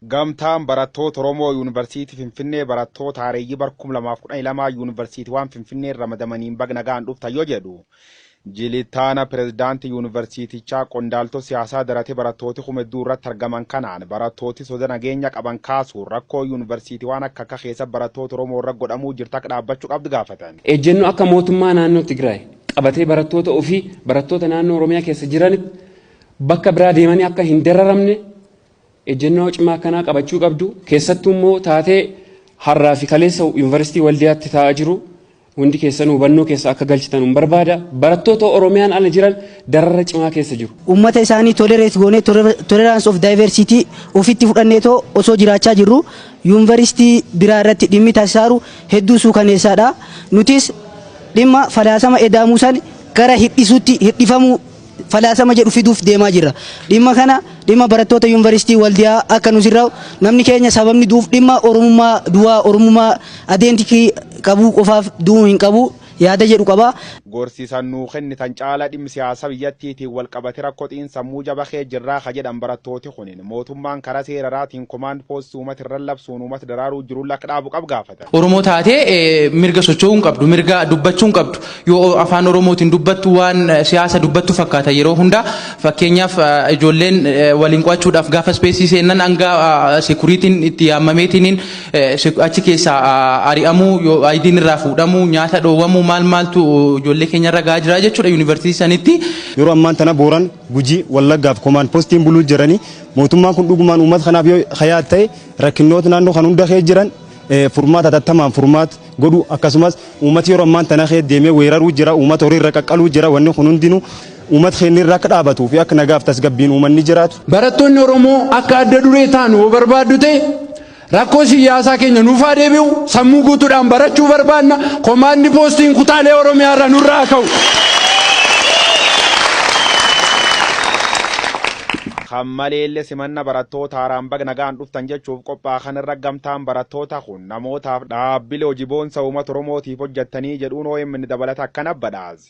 Gamtaan barattoota Oromoo Yuunivarsiitii Finfinnee barattoota haareeyyii barkum 2012 Yuunivarsiitiiwwan Finfinnee ramadamaniin bagnagaan dhuftan yoo jedhu. Jilitaana pirezidaantii Yuunivarsiitichaa qondaaltoo siyaasaa daratee barattooti kumedduu irratti argaman kanaan barattooti soda nageenya qaban kaasuu rakkoo Yuunivarsiitiiwwan akka keessa barattoota Oromoo irra godhamuu jirtu akka dhaabbachuu qabdu gaafatan. Ejjenno akka mootummaa naannoo Tigraay qabatee barattoota ofii barattoota naannoo Oromiyaa keessa jiranitti bakka biraa deemanii akka hin dararamne ejjennoo cimaa kanaa qabachuu qabdu. Keessattuu immoo taatee har'aa fi kaleessa Yuunivarsiitii Waldiyaatti taa'aa jiru hundi keessan hubannoo keessa akka galchitan barbaada. Barattoota Oromiyaan ala jiran darara cimaa keessa jiru. Uummata isaanii tolerate goonee tolerance of diversity ofitti fudhanneetoo osoo jiraachaa jirru Yuunivarsiitii biraa irratti dhimmi taasisaaru hedduu suukaneessaadha. Nutis dhimma falaasama edaamuu san gara hidhisuutti hidhifamuu falaasama jedhu fiduuf deemaa jira. Dhimma kana dhimma barattoota Yuunivarsiitii Waldiyaa akka nusirraa namni keenya sababni duuf dhimma Oromummaa du'aa Oromummaa adeemtikii qabu qofaaf du'uu hin qabu yaada jedhu qaba. Gorsiisan nuu kennitan caala dhimmi siyaasa biyyattiitiin wal qabate rakkotiin sammuu jabakee jirraa ka jedhan barattooti kunin mootummaan karaa seeraraatiin komaand poostii uummata irra labsuun uummata daraaruu jiruun akka dhaabu qabu gaafatan. Oromoo taatee mirga socho'uu hin qabdu, mirga dubbachuu hin qabdu. Yoo afaan Oromootiin dubbattu waan siyaasa dubbattu fakkaata yeroo hunda. Fakkeenyaaf ijoolleen waliin qo'achuudhaaf gaafa ispeesii seenan hanga sekuriitiin itti yaamameetiin achi keessaa ari'amuu yoo ayidiin irraa fuudhamuu nyaata dhoowwamuu maal maaltu ijoollee keenya irra gahaa jira jechuudha Yuunivarsiitii sanitti. Yeroo ammaan tana Booran Gujii Wallaggaaf komaan poostiin buluu jiranii mootummaan kun dhugumaan uummata kanaaf yoo hayaat ta'e rakkinnoota naannoo kan hunda kee jiran furmaata tattamaan furmaata godhu akkasumas uummati yeroo ammaan tana kee deemee weeraruu jira uummata horii irra qaqqaluu jira wanni kun hundinuu uummata keenya irra akka dhaabatuu fi akka nagaaf tasgabbiin uummanni jiraatu. Barattoonni Oromoo akka adda duree taanu yoo barbaaddu ta'e rakkoo siyaasaa keenya nuufaa deebi'u sammuu guutuudhaan barachuu barbaanna. Komaandi poostiin kutaalee Oromiyaa irra nurraa ka'u. Kammaleelle simanna barattoota haaraan bagnagaan dhuftan jechuuf qophaa kanarra gamtaan barattoota kun namootaaf dhaabbilee hojii boonsa uummata Oromootiif hojjettanii jedhuun OMN dabalata akkana badhaase.